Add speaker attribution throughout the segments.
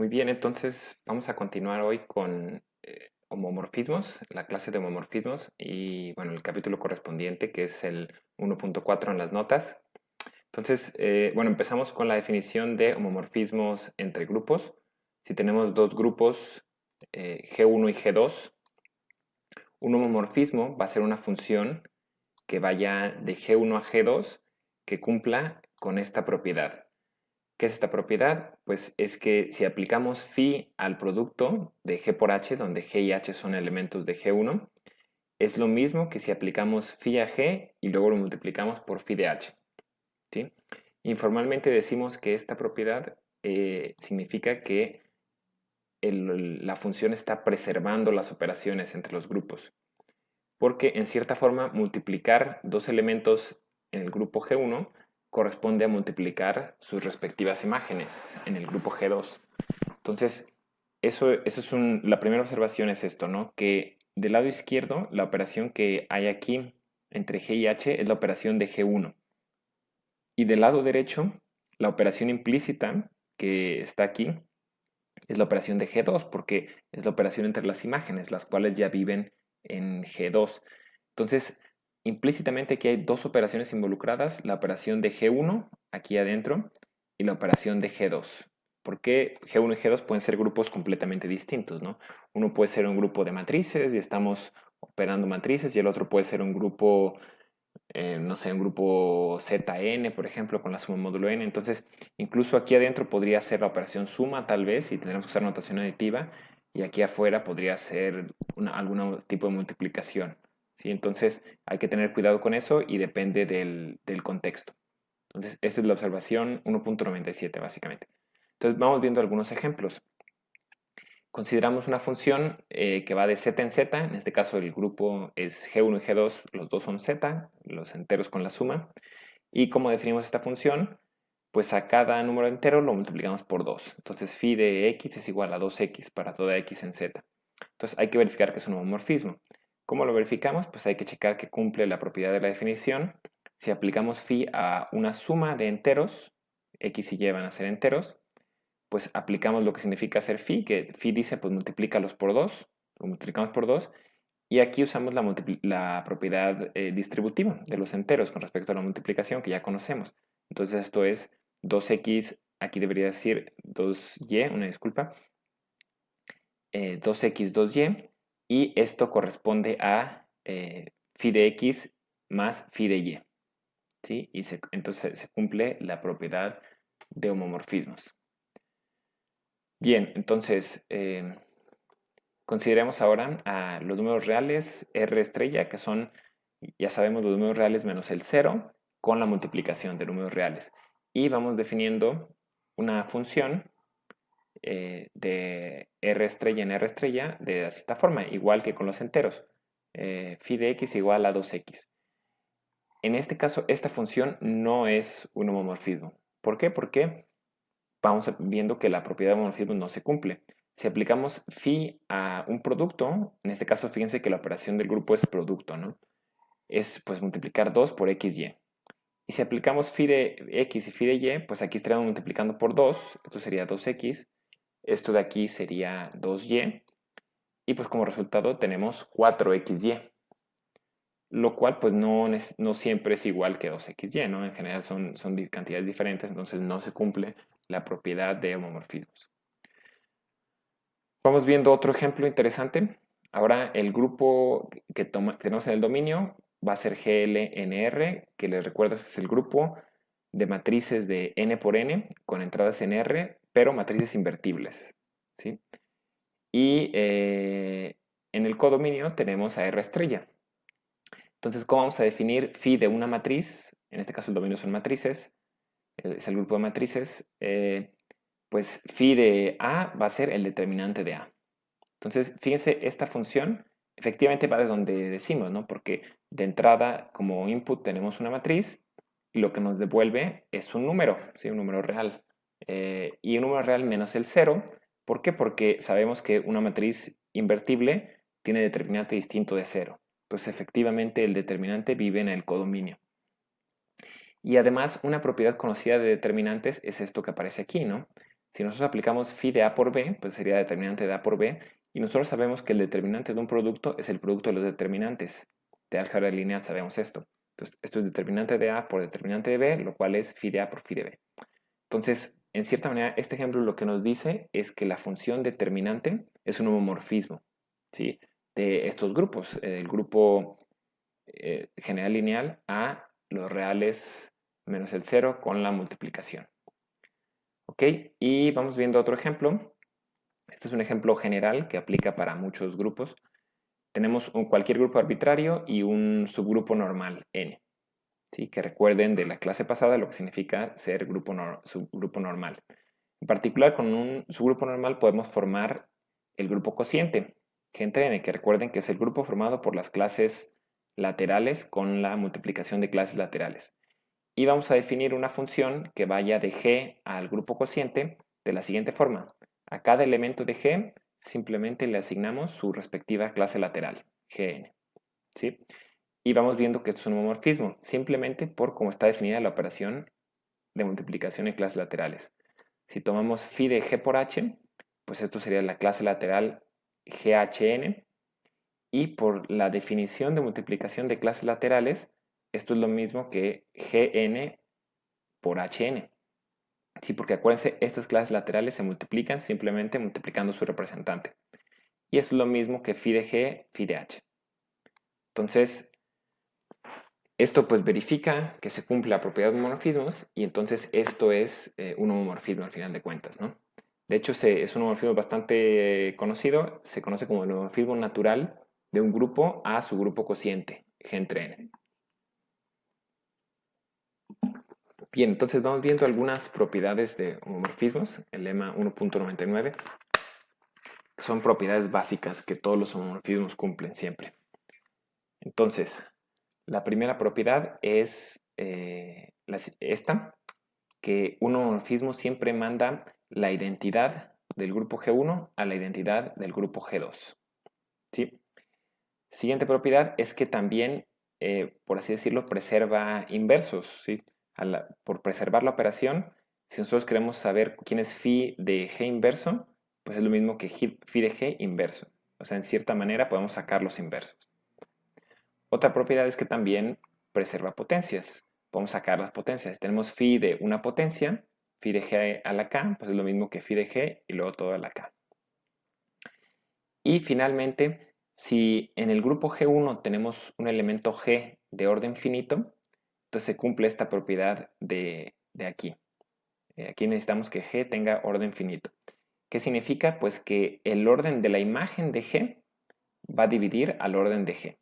Speaker 1: Muy bien, entonces vamos a continuar hoy con homomorfismos, la clase de homomorfismos y bueno, el capítulo correspondiente que es el 1.4 en las notas. Entonces, bueno, empezamos con la definición de homomorfismos entre grupos. Si tenemos dos grupos, G1 y G2, un homomorfismo va a ser una función que vaya de G1 a G2 que cumpla con esta propiedad. ¿Qué es esta propiedad? Pues es que si aplicamos phi al producto de G por H, donde G y H son elementos de G1, es lo mismo que si aplicamos phi a G y luego lo multiplicamos por phi de H. ¿Sí? Informalmente decimos que esta propiedad significa que la función está preservando las operaciones entre los grupos, porque en cierta forma multiplicar dos elementos en el grupo G1 corresponde a multiplicar sus respectivas imágenes en el grupo G2. Entonces, la primera observación es esto, ¿no? Que del lado izquierdo, la operación que hay aquí entre G y H es la operación de G1. Y del lado derecho, la operación implícita que está aquí es la operación de G2, porque es la operación entre las imágenes, las cuales ya viven en G2. Entonces, implícitamente aquí hay dos operaciones involucradas, la operación de G1 aquí adentro y la operación de G2. Porque G1 y G2 pueden ser grupos completamente distintos, ¿no? Uno puede ser un grupo de matrices y estamos operando matrices y el otro puede ser un grupo no sé, un grupo ZN, por ejemplo, con la suma módulo n. Entonces, incluso aquí adentro podría ser la operación suma, tal vez, y tendremos que usar notación aditiva, y aquí afuera podría ser algún tipo de multiplicación. ¿Sí? Entonces, hay que tener cuidado con eso y depende del contexto. Entonces, esta es la observación 1.97, básicamente. Entonces, vamos viendo algunos ejemplos. Consideramos una función que va de z en z, en este caso el grupo es G1 y G2, los dos son z, los enteros con la suma. ¿Y cómo definimos esta función? Pues a cada número entero lo multiplicamos por 2. Entonces phi de x es igual a 2x para toda x en z. Entonces hay que verificar que es un homomorfismo. ¿Cómo lo verificamos? Pues hay que checar que cumple la propiedad de la definición. Si aplicamos phi a una suma de enteros, x y y van a ser enteros, pues aplicamos lo que significa hacer phi, que phi dice pues multiplícalos por 2, lo multiplicamos por 2, y aquí usamos la propiedad distributiva de los enteros con respecto a la multiplicación que ya conocemos. Entonces esto es 2x, aquí debería decir 2y, una disculpa, 2x, 2y, y esto corresponde a phi de x más phi de y. ¿Sí? Y entonces se cumple la propiedad de homomorfismos. Bien, entonces consideremos ahora a los números reales R estrella, que son, ya sabemos, los números reales menos el 0 con la multiplicación de números reales. Y vamos definiendo una función de R estrella en R estrella de esta forma, igual que con los enteros. Phi de x igual a 2x. En este caso, esta función no es un homomorfismo. ¿Por qué? Porque vamos viendo que la propiedad de homomorfismo no se cumple. Si aplicamos phi a un producto, en este caso fíjense que la operación del grupo es producto, ¿no? Es pues multiplicar 2 por xy. Y si aplicamos phi de x y phi de y, pues aquí estaríamos multiplicando por 2, esto sería 2x, esto de aquí sería 2y, y pues como resultado tenemos 4xy, lo cual pues no siempre es igual que 2xy, ¿no? En general son cantidades diferentes, entonces no se cumple la propiedad de homomorfismos. Vamos viendo otro ejemplo interesante. Ahora el grupo que tenemos en el dominio va a ser GLNR, que les recuerdo este es el grupo de matrices de n por n con entradas en R, pero matrices invertibles. ¿Sí? Y en el codominio tenemos a R estrella. Entonces, ¿cómo vamos a definir phi de una matriz? En este caso el dominio son matrices, es el grupo de matrices. Pues phi de A va a ser el determinante de A. Entonces, fíjense, esta función efectivamente va de donde decimos, ¿no? Porque de entrada, como input, tenemos una matriz y lo que nos devuelve es un número, ¿sí? Un número real. Y un número real menos el cero. ¿Por qué? Porque sabemos que una matriz invertible tiene determinante distinto de cero. Entonces, efectivamente, el determinante vive en el codominio. Y además, una propiedad conocida de determinantes es esto que aparece aquí, ¿no? Si nosotros aplicamos phi de A por B, pues sería determinante de A por B, y nosotros sabemos que el determinante de un producto es el producto de los determinantes. De álgebra lineal sabemos esto. Entonces, esto es determinante de A por determinante de B, lo cual es phi de A por phi de B. Entonces, en cierta manera, este ejemplo lo que nos dice es que la función determinante es un homomorfismo, ¿sí?, de estos grupos, el grupo general lineal a los reales menos el 0 con la multiplicación. ¿Ok? Y vamos viendo otro ejemplo. Este es un ejemplo general que aplica para muchos grupos. Tenemos cualquier grupo arbitrario y un subgrupo normal n. ¿Sí? Que recuerden de la clase pasada lo que significa ser subgrupo normal. En particular, con un subgrupo normal podemos formar el grupo cociente, G entre n, que recuerden que es el grupo formado por las clases laterales con la multiplicación de clases laterales. Y vamos a definir una función que vaya de G al grupo cociente de la siguiente forma. A cada elemento de G simplemente le asignamos su respectiva clase lateral, Gn. ¿Sí? Y vamos viendo que esto es un homomorfismo, simplemente por cómo está definida la operación de multiplicación en clases laterales. Si tomamos phi de G por H, pues esto sería la clase lateral GHN. Y por la definición de multiplicación de clases laterales, esto es lo mismo que Gn por Hn. Sí, porque acuérdense, estas clases laterales se multiplican simplemente multiplicando su representante. Y esto es lo mismo que phi de G, phi de H. Entonces, esto pues verifica que se cumple la propiedad de homomorfismos y entonces esto es un homomorfismo al final de cuentas, ¿no? De hecho, es un homomorfismo bastante conocido, se conoce como el homomorfismo natural de un grupo a su grupo cociente, G entre n. Bien, entonces vamos viendo algunas propiedades de homomorfismos, el lema 1.99, que son propiedades básicas que todos los homomorfismos cumplen siempre. Entonces, la primera propiedad es esta, que un homomorfismo siempre manda la identidad del grupo G1 a la identidad del grupo G2. ¿Sí? Siguiente propiedad es que también, por así decirlo, preserva inversos. ¿Sí? Por preservar la operación, si nosotros queremos saber quién es phi de G inverso, pues es lo mismo que phi de G inverso. O sea, en cierta manera podemos sacar los inversos. Otra propiedad es que también preserva potencias. Podemos sacar las potencias. Tenemos phi de una potencia, phi de G a la K, pues es lo mismo que phi de G y luego todo a la K. Y finalmente, si en el grupo G1 tenemos un elemento G de orden finito, entonces se cumple esta propiedad de aquí. Aquí necesitamos que G tenga orden finito. ¿Qué significa? Pues que el orden de la imagen de G va a dividir al orden de G.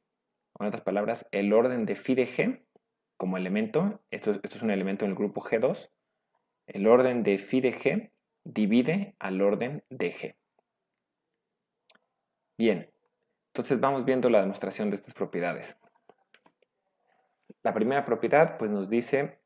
Speaker 1: En otras palabras, el orden de phi de G como elemento, esto es un elemento en el grupo G2, el orden de phi de G divide al orden de G. Bien, entonces vamos viendo la demostración de estas propiedades. La primera propiedad pues nos dice,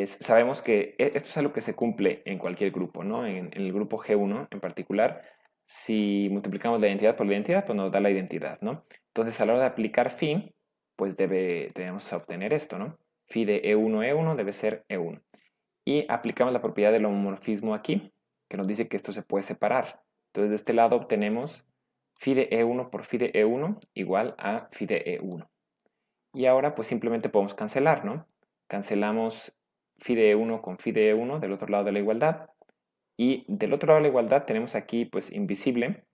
Speaker 1: sabemos que esto es algo que se cumple en cualquier grupo, ¿no? En el grupo G1 en particular, si multiplicamos la identidad por la identidad, pues nos da la identidad, ¿no? Entonces a la hora de aplicar phi, pues debemos obtener esto, ¿no? Phi de E1 debe ser E1. Y aplicamos la propiedad del homomorfismo aquí, que nos dice que esto se puede separar. Entonces de este lado obtenemos phi de E1 por phi de E1 igual a phi de E1. Y ahora pues simplemente podemos cancelar, ¿no? Cancelamos phi de E1 con phi de E1 del otro lado de la igualdad. Y del otro lado de la igualdad tenemos aquí pues invisible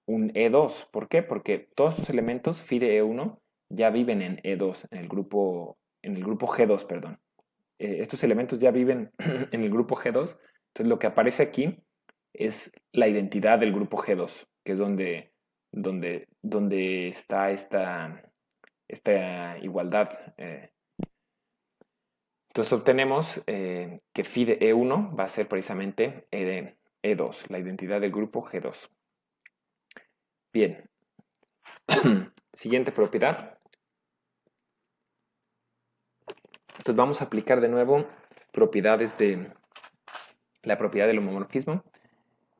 Speaker 1: un E2. ¿Por qué? Porque todos los elementos phi de E1 ya viven en E2, en el grupo G2, perdón. Estos elementos ya viven en el grupo G2, entonces lo que aparece aquí es la identidad del grupo G2, que es donde está esta igualdad. Entonces obtenemos que phi de E1 va a ser precisamente E de E2, la identidad del grupo G2. Bien, siguiente propiedad. Entonces vamos a aplicar de nuevo propiedades de la propiedad del homomorfismo.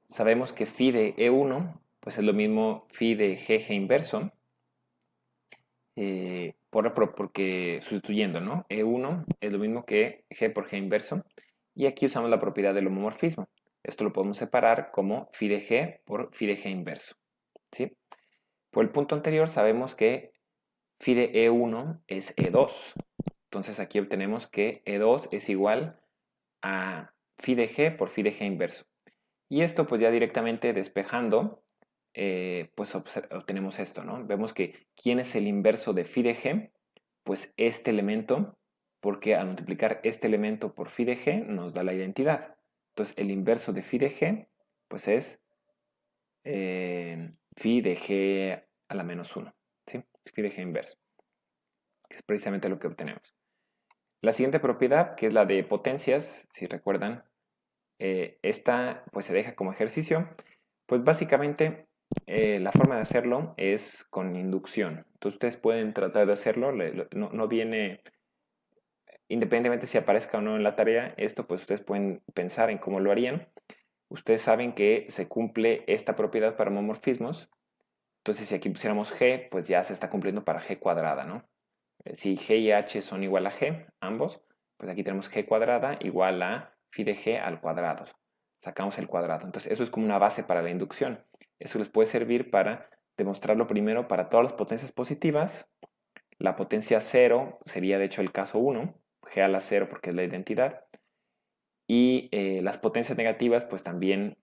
Speaker 1: Sabemos que phi de E1 pues es lo mismo phi de GG inverso, porque sustituyendo, ¿no? E1 es lo mismo que G por G inverso, y aquí usamos la propiedad del homomorfismo. esto lo podemos separar como phi de g por phi de g inverso, ¿sí? Por el punto anterior sabemos que phi de E1 es E2. Entonces aquí obtenemos que E2 es igual a phi de g por phi de g inverso. Y esto pues ya directamente despejando, pues obtenemos esto, ¿no? Vemos que ¿quién es el inverso de phi de g? Pues este elemento, porque al multiplicar este elemento por phi de g nos da la identidad. Entonces el inverso de phi de g pues es phi de g a la menos 1, ¿sí? Phi de g inverso, que es precisamente lo que obtenemos. La siguiente propiedad, que es la de potencias, si recuerdan, esta pues se deja como ejercicio. Pues básicamente la forma de hacerlo es con inducción. Entonces ustedes pueden tratar de hacerlo, no viene, independientemente si aparezca o no en la tarea, esto pues ustedes pueden pensar en cómo lo harían. Ustedes saben que se cumple esta propiedad para homomorfismos. Entonces si aquí pusiéramos g, pues ya se está cumpliendo para g cuadrada, ¿no? Si g y h son igual a g, ambos, pues aquí tenemos g cuadrada igual a phi de g al cuadrado. Sacamos el cuadrado. Entonces eso es como una base para la inducción. Eso les puede servir para demostrarlo primero para todas las potencias positivas. La potencia 0 sería de hecho el caso 1, g a la 0 porque es la identidad. Y las potencias negativas pues también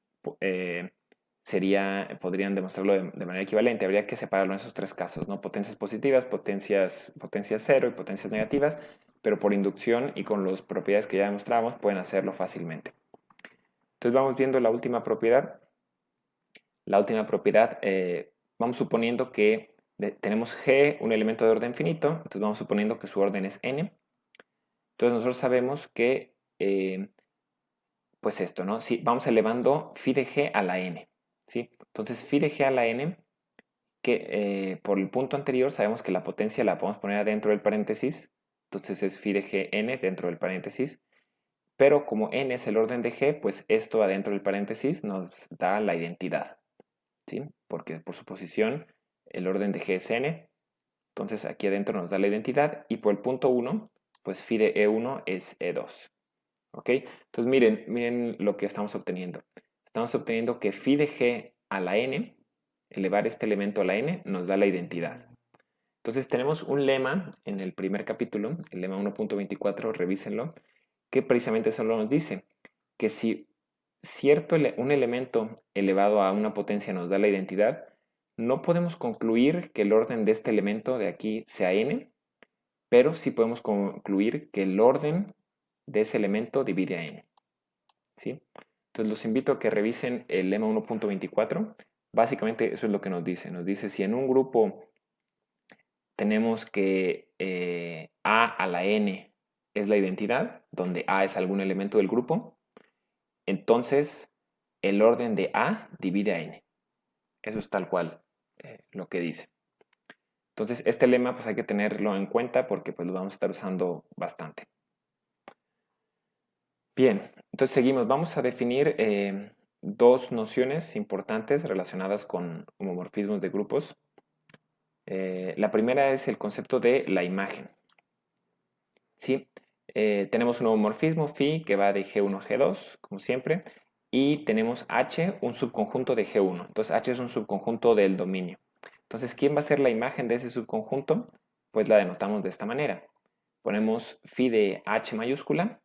Speaker 1: podrían demostrarlo de manera equivalente. Habría que separarlo en esos tres casos, ¿no? Potencias positivas, potencias 0 y potencias negativas, pero por inducción y con las propiedades que ya demostramos pueden hacerlo fácilmente. Entonces vamos viendo la última propiedad. La última propiedad, vamos suponiendo que tenemos G, un elemento de orden finito, entonces vamos suponiendo que su orden es n. Entonces nosotros sabemos que, pues esto, ¿no? Si vamos elevando phi de g a la n, ¿sí? Entonces phi de g a la n, que por el punto anterior sabemos que la potencia la podemos poner adentro del paréntesis, entonces es phi de g n dentro del paréntesis, pero como n es el orden de g, pues esto adentro del paréntesis nos da la identidad, ¿sí? Porque por su posición el orden de g es n, entonces aquí adentro nos da la identidad y por el punto 1, pues phi de e1 es e2. ¿Ok? Entonces miren lo que estamos obteniendo. Estamos obteniendo que phi de g a la n, elevar este elemento a la n, nos da la identidad. Entonces tenemos un lema en el primer capítulo, el lema 1.24, revísenlo, que precisamente solo nos dice que si un elemento elevado a una potencia nos da la identidad, no podemos concluir que el orden de este elemento de aquí sea n, pero sí podemos concluir que el orden de ese elemento divide a n, ¿sí? Entonces los invito a que revisen el lema 1.24. Básicamente eso es lo que nos dice. Nos dice si en un grupo tenemos que a a la n es la identidad, donde a es algún elemento del grupo, entonces el orden de a divide a n. Eso es tal cual lo que dice. Entonces este lema pues hay que tenerlo en cuenta porque pues lo vamos a estar usando bastante. Bien, entonces seguimos. Vamos a definir dos nociones importantes relacionadas con homomorfismos de grupos. La primera es el concepto de la imagen. ¿Sí? Tenemos un homomorfismo phi que va de G1 a G2, como siempre, y tenemos H, un subconjunto de G1. Entonces H es un subconjunto del dominio. Entonces, ¿quién va a ser la imagen de ese subconjunto? Pues la denotamos de esta manera. Ponemos phi de H mayúscula,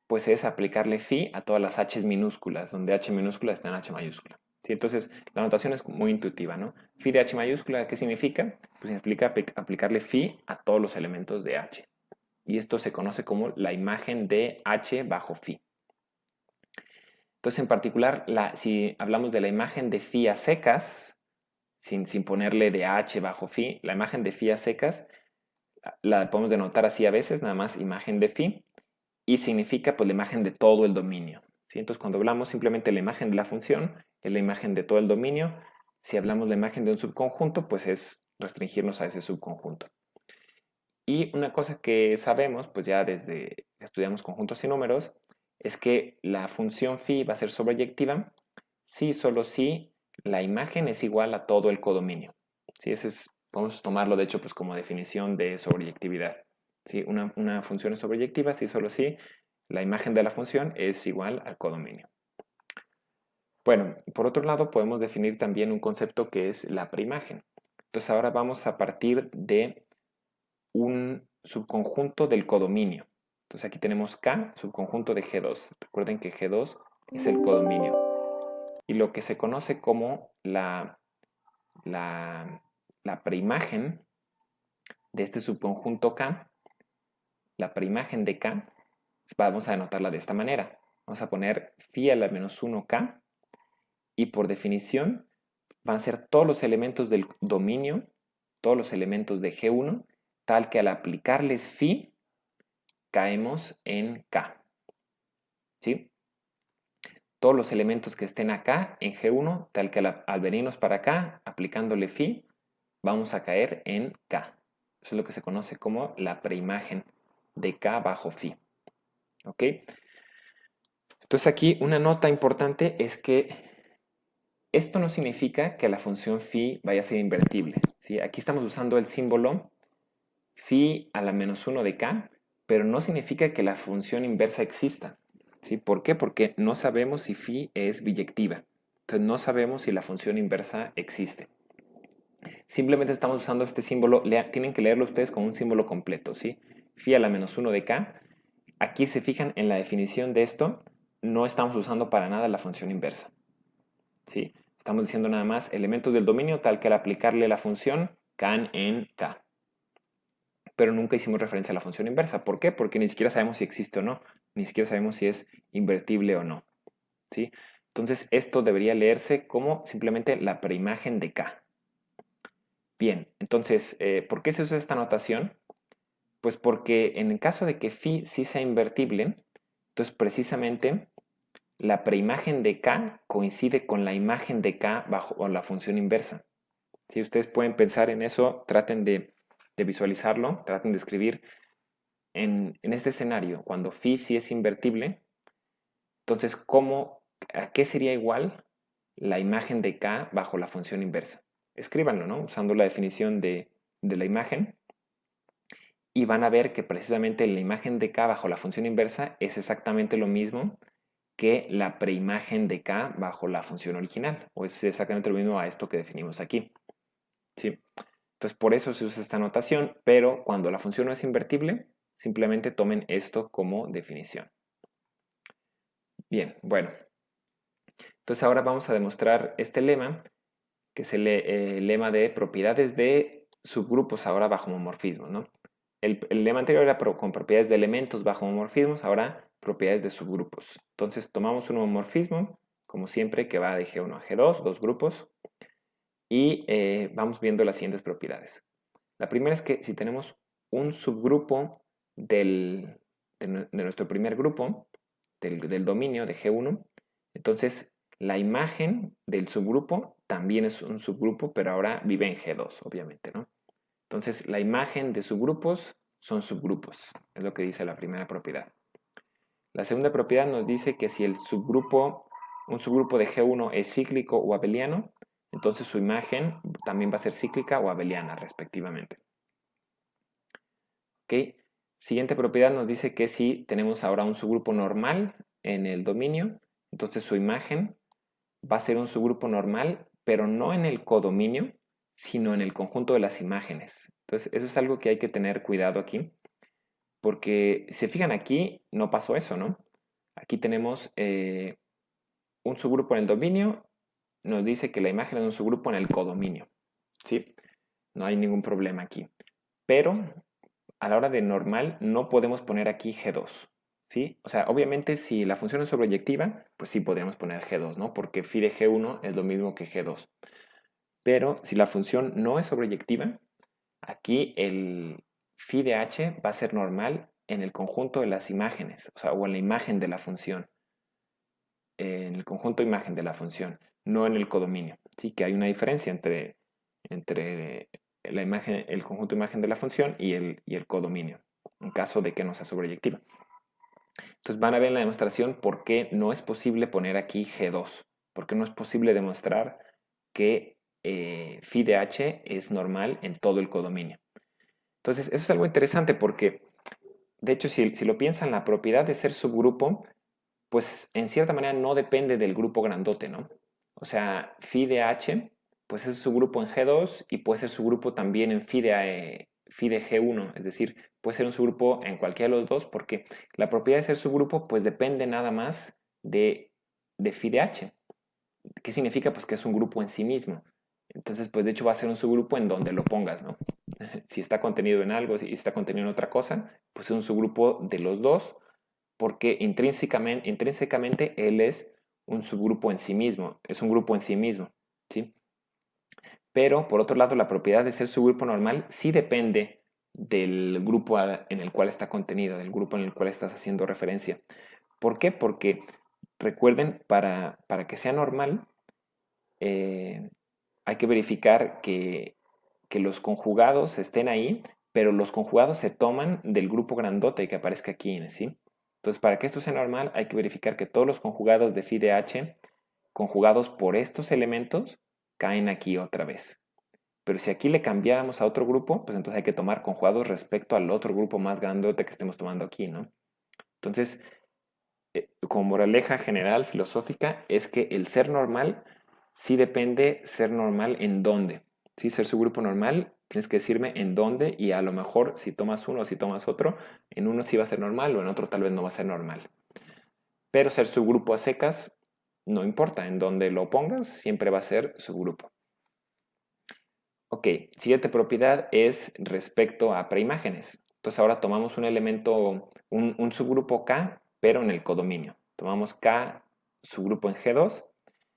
Speaker 1: pues es aplicarle phi a todas las H minúsculas, donde H minúscula está en H mayúscula. ¿Sí? Entonces, la notación es muy intuitiva, ¿no? Phi de H mayúscula, ¿qué significa? Pues implica aplicarle phi a todos los elementos de H. Y esto se conoce como la imagen de H bajo phi. Entonces, en particular, si hablamos de la imagen de phi a secas, sin ponerle de H bajo phi, la imagen de phi a secas la podemos denotar así a veces, nada más imagen de phi, y significa pues la imagen de todo el dominio. ¿Sí? Entonces cuando hablamos simplemente de la imagen de la función, es la imagen de todo el dominio. Si hablamos de la imagen de un subconjunto, pues es restringirnos a ese subconjunto. Y una cosa que sabemos, pues ya desde que estudiamos conjuntos y números, es que la función phi va a ser sobreyectiva si solo si la imagen es igual a todo el codominio. ¿Sí? Podemos tomarlo de hecho pues como definición de sobreyectividad. ¿Sí? Una función es sobreyectiva si solo si la imagen de la función es igual al codominio. Bueno, por otro lado podemos definir también un concepto que es la preimagen. Entonces ahora vamos a partir de un subconjunto del codominio. Entonces aquí tenemos K, subconjunto de G2. Recuerden que G2 es el codominio. Y lo que se conoce como la preimagen de este subconjunto K, la preimagen de K, vamos a anotarla de esta manera. Vamos a poner phi a la menos 1K y por definición van a ser todos los elementos del dominio, todos los elementos de G1, tal que al aplicarles phi caemos en K. ¿Sí? Todos los elementos que estén acá en G1, tal que al venirnos para acá, aplicándole phi, vamos a caer en K. Eso es lo que se conoce como la preimagen de K bajo phi. ¿Ok? Entonces aquí una nota importante es que esto no significa que la función phi vaya a ser invertible. ¿Sí? Aquí estamos usando el símbolo phi a la menos 1 de K, pero no significa que la función inversa exista. ¿Sí? ¿Por qué? Porque no sabemos si phi es biyectiva. Entonces no sabemos si la función inversa existe. Simplemente estamos usando este símbolo, tienen que leerlo ustedes con un símbolo completo, ¿sí? Phi a la menos 1 de K. Aquí se fijan en la definición de esto, no estamos usando para nada la función inversa, ¿sí? Estamos diciendo nada más elementos del dominio tal que al aplicarle la función caen en K. Pero nunca hicimos referencia a la función inversa. ¿Por qué? Porque ni siquiera sabemos si existe o no, ni siquiera sabemos si es invertible o no, ¿sí? Entonces esto debería leerse como simplemente la preimagen de K. Bien, entonces, ¿por qué se usa esta notación? Pues porque en el caso de que phi sí sea invertible, entonces precisamente la preimagen de K coincide con la imagen de K bajo la función inversa. Si ustedes pueden pensar en eso, traten de visualizarlo, traten de escribir en este escenario, cuando phi sí es invertible, entonces, ¿a qué sería igual la imagen de K bajo la función inversa? Escríbanlo, ¿no? Usando la definición de la imagen. Y van a ver que precisamente la imagen de K bajo la función inversa es exactamente lo mismo que la preimagen de K bajo la función original, o es exactamente lo mismo a esto que definimos aquí. ¿Sí? Entonces, por eso se usa esta notación, pero cuando la función no es invertible, simplemente tomen esto como definición. Bien, bueno. Entonces ahora vamos a demostrar este lema, que es el lema de propiedades de subgrupos ahora bajo homomorfismo, ¿no? El lema anterior era con propiedades de elementos bajo homomorfismos, ahora propiedades de subgrupos. Entonces tomamos un homomorfismo, como siempre, que va de G1 a G2, dos grupos, y vamos viendo las siguientes propiedades. La primera es que si tenemos un subgrupo de nuestro primer grupo, del dominio de G1, entonces la imagen del subgrupo también es un subgrupo, pero ahora vive en G2, obviamente, ¿no? Entonces, la imagen de subgrupos son subgrupos, es lo que dice la primera propiedad. La segunda propiedad nos dice que si un subgrupo de G1 es cíclico o abeliano, entonces su imagen también va a ser cíclica o abeliana, respectivamente. ¿Ok? Siguiente propiedad nos dice que si tenemos ahora un subgrupo normal en el dominio, entonces su imagen va a ser un subgrupo normal, pero no en el codominio, sino en el conjunto de las imágenes. Entonces, eso es algo que hay que tener cuidado aquí, porque si se fijan aquí, no pasó eso, ¿no? Aquí tenemos un subgrupo en el dominio, nos dice que la imagen es un subgrupo en el codominio, ¿sí? No hay ningún problema aquí. Pero a la hora de normal no podemos poner aquí G2, ¿sí? O sea, obviamente si la función es sobreyectiva, pues sí podríamos poner G2, ¿no? Porque phi de G1 es lo mismo que G2. Pero si la función no es sobreyectiva, aquí el phi de h va a ser normal en el conjunto de las imágenes, o sea, o en la imagen de la función, en el conjunto imagen de la función, no en el codominio. Sí que hay una diferencia entre la imagen, el conjunto imagen de la función y el codominio, en caso de que no sea sobreyectiva. Entonces van a ver en la demostración por qué no es posible poner aquí G2, porque no es posible demostrar que phi de h es normal en todo el codominio. Entonces eso es algo interesante porque, de hecho, si lo piensan, la propiedad de ser subgrupo, pues en cierta manera no depende del grupo grandote, ¿no? O sea, phi de h, pues es su grupo en G2 y puede ser su grupo también en phi de G1, es decir, puede ser un subgrupo en cualquiera de los dos porque la propiedad de ser subgrupo pues depende nada más de phi de h. ¿Qué significa? Pues que es un grupo en sí mismo. Entonces, pues de hecho va a ser un subgrupo en donde lo pongas, ¿no? Si está contenido en algo, si está contenido en otra cosa, pues es un subgrupo de los dos porque intrínsecamente él es un subgrupo en sí mismo, es un grupo en sí mismo, ¿sí? Pero, por otro lado, la propiedad de ser subgrupo normal sí depende del grupo en el cual está contenido, del grupo en el cual estás haciendo referencia. ¿Por qué? Porque, recuerden, para que sea normal, hay que verificar que los conjugados estén ahí, pero los conjugados se toman del grupo grandote que aparezca aquí, ¿sí? Entonces, para que esto sea normal, hay que verificar que todos los conjugados de phi de h, conjugados por estos elementos, caen aquí otra vez. Pero si aquí le cambiáramos a otro grupo, pues entonces hay que tomar conjugados respecto al otro grupo más grandote que estemos tomando aquí, ¿no? Entonces, como moraleja general filosófica, es que el ser normal sí depende ser normal en dónde. ¿Sí? Ser su grupo normal, tienes que decirme en dónde y a lo mejor si tomas uno o si tomas otro, en uno sí va a ser normal o en otro tal vez no va a ser normal. Pero ser su grupo a secas, no importa, en donde lo pongas, siempre va a ser su grupo. Ok, siguiente propiedad es respecto a preimágenes. Entonces ahora tomamos un elemento, un subgrupo K, pero en el codominio. Tomamos K subgrupo en G2.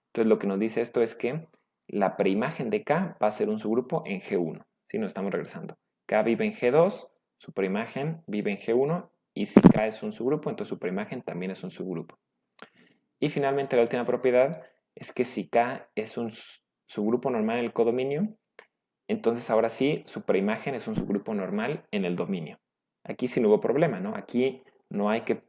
Speaker 1: Entonces lo que nos dice esto es que la preimagen de K va a ser un subgrupo en G1. ¿Sí? Nos estamos regresando. K vive en G2, su preimagen vive en G1, y si K es un subgrupo, entonces su preimagen también es un subgrupo. Y finalmente la última propiedad es que si K es un subgrupo normal en el codominio, entonces ahora sí, su preimagen es un subgrupo normal en el dominio. Aquí sí no hubo problema, ¿no? Aquí no hay que...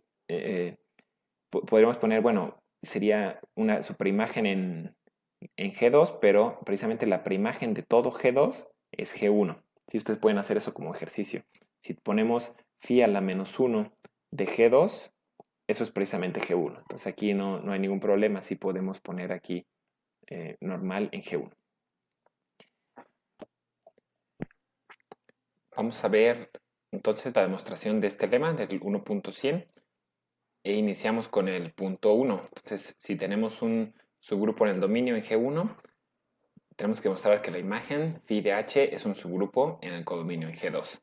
Speaker 1: podríamos poner, bueno, sería una superimagen en G2, pero precisamente la preimagen de todo G2 es G1. Si ustedes pueden hacer eso como ejercicio. Si ponemos phi a la -1 de G2, eso es precisamente G1. Entonces aquí no hay ningún problema si podemos poner aquí normal en G1. Vamos a ver entonces la demostración de este lema del 1.100 e iniciamos con el punto 1. Entonces, si tenemos un subgrupo en el dominio en G1, tenemos que mostrar que la imagen phi de h es un subgrupo en el codominio en G2.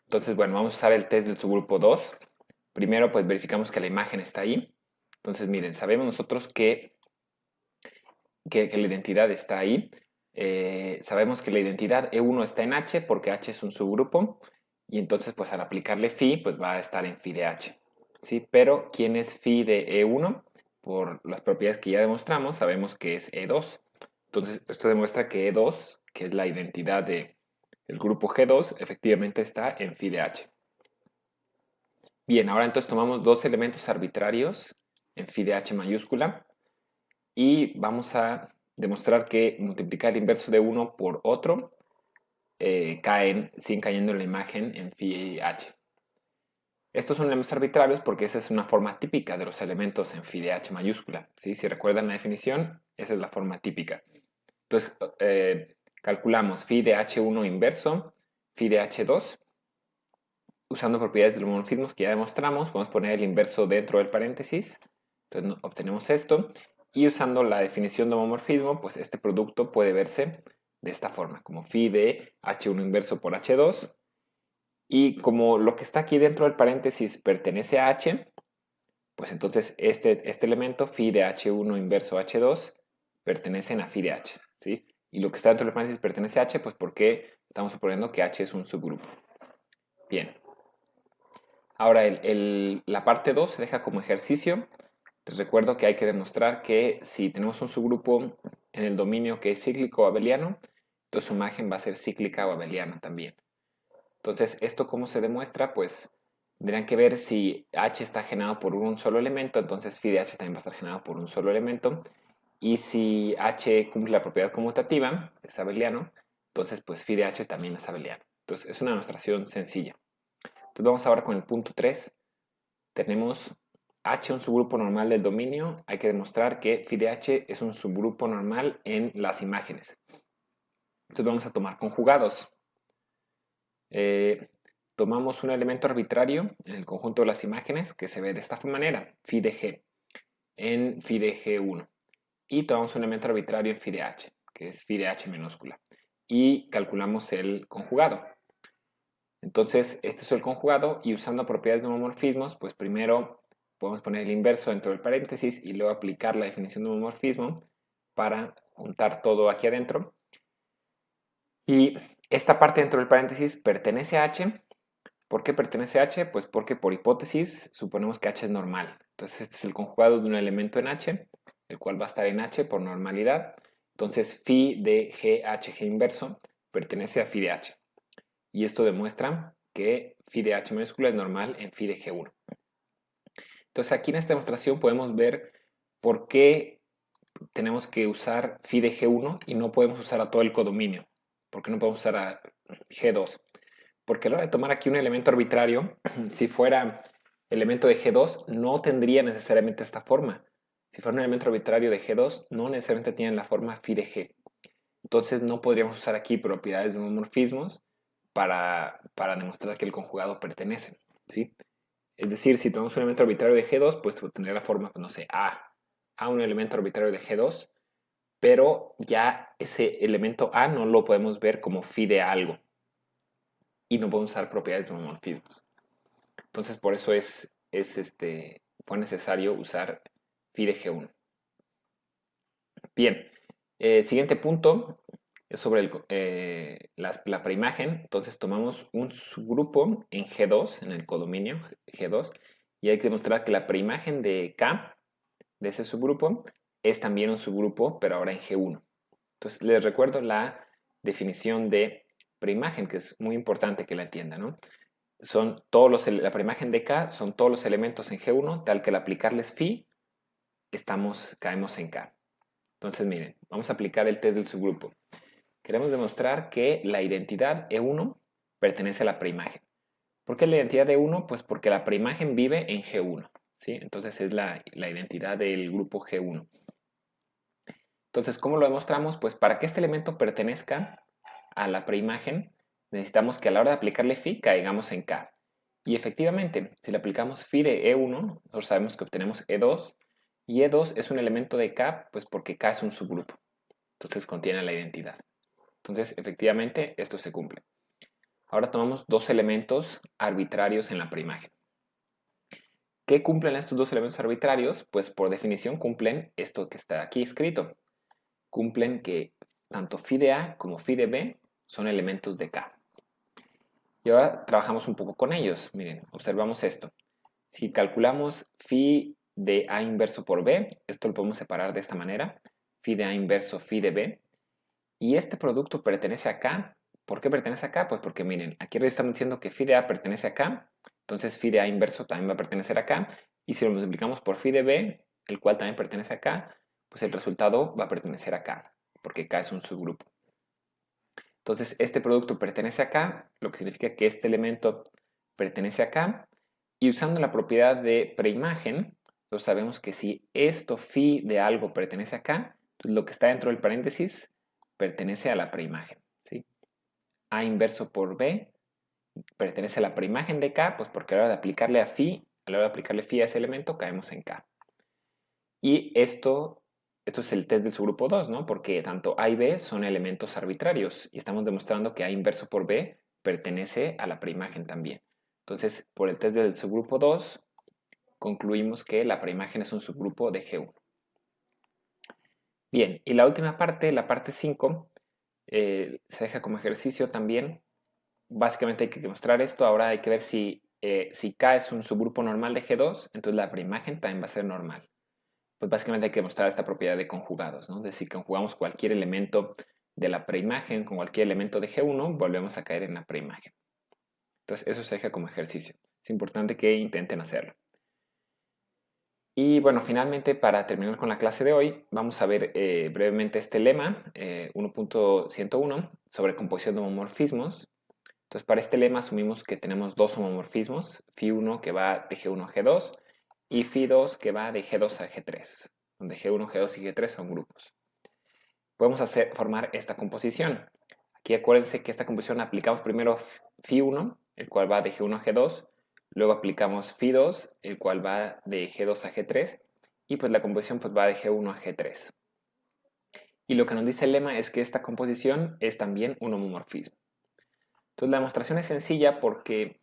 Speaker 1: Entonces, bueno, vamos a usar el test del subgrupo 2. Primero, pues verificamos que la imagen está ahí. Entonces, miren, sabemos nosotros que la identidad está ahí. Sabemos que la identidad E1 está en H porque H es un subgrupo y entonces pues al aplicarle phi pues va a estar en phi de H. ¿Sí? Pero ¿quién es phi de E1? Por las propiedades que ya demostramos sabemos que es E2. Entonces esto demuestra que E2, que es la identidad del grupo G2, efectivamente está en phi de H. Bien, ahora entonces tomamos dos elementos arbitrarios en phi de H mayúscula y vamos a demostrar que multiplicar el inverso de uno por otro siguen cayendo en la imagen en phi h. Estos son elementos arbitrarios porque esa es una forma típica de los elementos en phi de h mayúscula. ¿Sí? Si recuerdan la definición, esa es la forma típica. Entonces, calculamos phi de h1 inverso, phi de h2. Usando propiedades de los homomorfismos que ya demostramos, podemos poner el inverso dentro del paréntesis. Entonces obtenemos esto. Y usando la definición de homomorfismo, pues este producto puede verse de esta forma, como phi de h1 inverso por h2. Y como lo que está aquí dentro del paréntesis pertenece a h, pues entonces este elemento, phi de h1 inverso h2, pertenecen a phi de h. ¿Sí? Y lo que está dentro del paréntesis pertenece a h, pues porque estamos suponiendo que h es un subgrupo. Bien. Ahora, la parte 2 se deja como ejercicio. Les recuerdo que hay que demostrar que si tenemos un subgrupo en el dominio que es cíclico o abeliano, entonces su imagen va a ser cíclica o abeliana también. Entonces, ¿esto cómo se demuestra? Pues tendrían que ver si H está generado por un solo elemento, entonces phi de H también va a estar generado por un solo elemento. Y si H cumple la propiedad conmutativa, es abeliano, entonces pues phi de H también es abeliano. Entonces, es una demostración sencilla. Entonces vamos ahora con el punto 3. Tenemos H un subgrupo normal del dominio, hay que demostrar que phi de H es un subgrupo normal en las imágenes. Entonces vamos a tomar conjugados. Tomamos un elemento arbitrario en el conjunto de las imágenes que se ve de esta manera, phi de G, en phi de G1. Y tomamos un elemento arbitrario en phi de H, que es phi de H minúscula. Y calculamos el conjugado. Entonces, este es el conjugado y usando propiedades de homomorfismos, pues primero podemos poner el inverso dentro del paréntesis y luego aplicar la definición de homomorfismo para juntar todo aquí adentro. Y esta parte dentro del paréntesis pertenece a H. ¿Por qué pertenece a H? Pues porque por hipótesis suponemos que H es normal. Entonces este es el conjugado de un elemento en H, el cual va a estar en H por normalidad. Entonces phi de GH inverso pertenece a phi de H. Y esto demuestra que phi de H mayúscula es normal en phi de G1. Entonces aquí en esta demostración podemos ver por qué tenemos que usar phi de G1 y no podemos usar a todo el codominio. ¿Por qué no podemos usar a G2? Porque a la hora de tomar aquí un elemento arbitrario, si fuera elemento de G2, no tendría necesariamente esta forma. Si fuera un elemento arbitrario de G2, no necesariamente tiene la forma phi de G. Entonces no podríamos usar aquí propiedades de homomorfismos para demostrar que el conjugado pertenece, ¿sí? Es decir, si tomamos un elemento arbitrario de G2, pues tendría la forma, pues, no sé, A un elemento arbitrario de G2, pero ya ese elemento A no lo podemos ver como phi de algo y no podemos usar propiedades de homomorfismos. Entonces, por eso fue necesario usar phi de G1. Bien, siguiente punto es sobre la preimagen. Entonces tomamos un subgrupo en G2, en el codominio G2, y hay que demostrar que la preimagen de K, de ese subgrupo, es también un subgrupo, pero ahora en G1. Entonces les recuerdo la definición de preimagen, que es muy importante que la entiendan, ¿no? La preimagen de K son todos los elementos en G1, tal que al aplicarles phi, caemos en K. Entonces, miren, vamos a aplicar el test del subgrupo. Queremos demostrar que la identidad E1 pertenece a la preimagen. ¿Por qué la identidad de E1? Pues porque la preimagen vive en G1, ¿sí? Entonces es la identidad del grupo G1. Entonces, ¿cómo lo demostramos? Pues para que este elemento pertenezca a la preimagen, necesitamos que a la hora de aplicarle phi caigamos en K. Y efectivamente, si le aplicamos phi de E1, nosotros sabemos que obtenemos E2, y E2 es un elemento de K, pues porque K es un subgrupo. Entonces contiene la identidad. Entonces, efectivamente, esto se cumple. Ahora tomamos dos elementos arbitrarios en la preimagen. ¿Qué cumplen estos dos elementos arbitrarios? Pues por definición cumplen esto que está aquí escrito. Cumplen que tanto phi de A como phi de B son elementos de K. Y ahora trabajamos un poco con ellos. Miren, observamos esto. Si calculamos phi de A inverso por B, esto lo podemos separar de esta manera. Phi de A inverso, phi de B. Y este producto pertenece a K. ¿Por qué pertenece a K? Pues porque miren, aquí estamos diciendo que phi de A pertenece a K. Entonces phi de A inverso también va a pertenecer a K. Y si lo multiplicamos por phi de B, el cual también pertenece a K, pues el resultado va a pertenecer a K, porque K es un subgrupo. Entonces, este producto pertenece a K, lo que significa que este elemento pertenece a K. Y usando la propiedad de preimagen, nosotros sabemos que si esto phi de algo pertenece a K, entonces lo que está dentro del paréntesis pertenece a la preimagen, ¿sí? A inverso por B pertenece a la preimagen de K, pues porque a la hora de aplicarle a ese elemento, caemos en K. Y esto es el test del subgrupo 2, ¿no? Porque tanto A y B son elementos arbitrarios y estamos demostrando que A inverso por B pertenece a la preimagen también. Entonces, por el test del subgrupo 2, concluimos que la preimagen es un subgrupo de G1. Bien, y la última parte, la parte 5, se deja como ejercicio también. Básicamente hay que demostrar esto. Ahora hay que ver si K es un subgrupo normal de G2, entonces la preimagen también va a ser normal. Pues básicamente hay que demostrar esta propiedad de conjugados, ¿no? Es decir, que conjugamos cualquier elemento de la preimagen con cualquier elemento de G1, volvemos a caer en la preimagen. Entonces eso se deja como ejercicio. Es importante que intenten hacerlo. Y bueno, finalmente para terminar con la clase de hoy, vamos a ver brevemente este lema 1.101 sobre composición de homomorfismos. Entonces para este lema asumimos que tenemos dos homomorfismos, phi1 que va de G1 a G2 y phi2 que va de G2 a G3, donde G1, G2 y G3 son grupos. Podemos formar esta composición. Aquí acuérdense que esta composición aplicamos primero phi1, el cual va de G1 a G2, luego aplicamos phi2, el cual va de G2 a G3, y pues la composición pues va de G1 a G3. Y lo que nos dice el lema es que esta composición es también un homomorfismo. Entonces la demostración es sencilla porque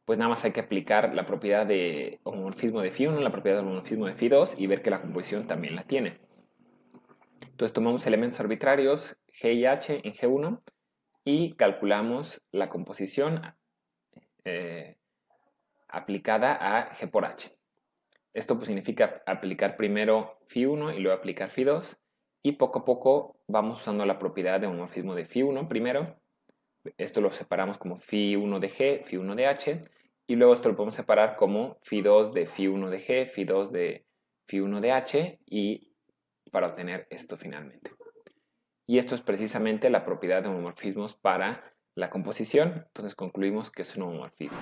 Speaker 1: pues nada más hay que aplicar la propiedad de homomorfismo de phi1, la propiedad de homomorfismo de phi2 y ver que la composición también la tiene. Entonces tomamos elementos arbitrarios G y H en G1 y calculamos la composición aplicada a G por H. Esto pues significa aplicar primero phi1 y luego aplicar phi2 y poco a poco vamos usando la propiedad de homomorfismo de phi1 primero. Esto lo separamos como phi1 de G, phi1 de H y luego esto lo podemos separar como phi2 de phi1 de G, phi2 de phi1 de H y para obtener esto finalmente. Y esto es precisamente la propiedad de homomorfismos para la composición. Entonces concluimos que es un homomorfismo.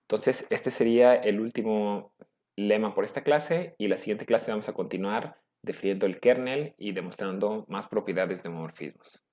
Speaker 1: Entonces este sería el último lema por esta clase y la siguiente clase vamos a continuar definiendo el kernel y demostrando más propiedades de homomorfismos.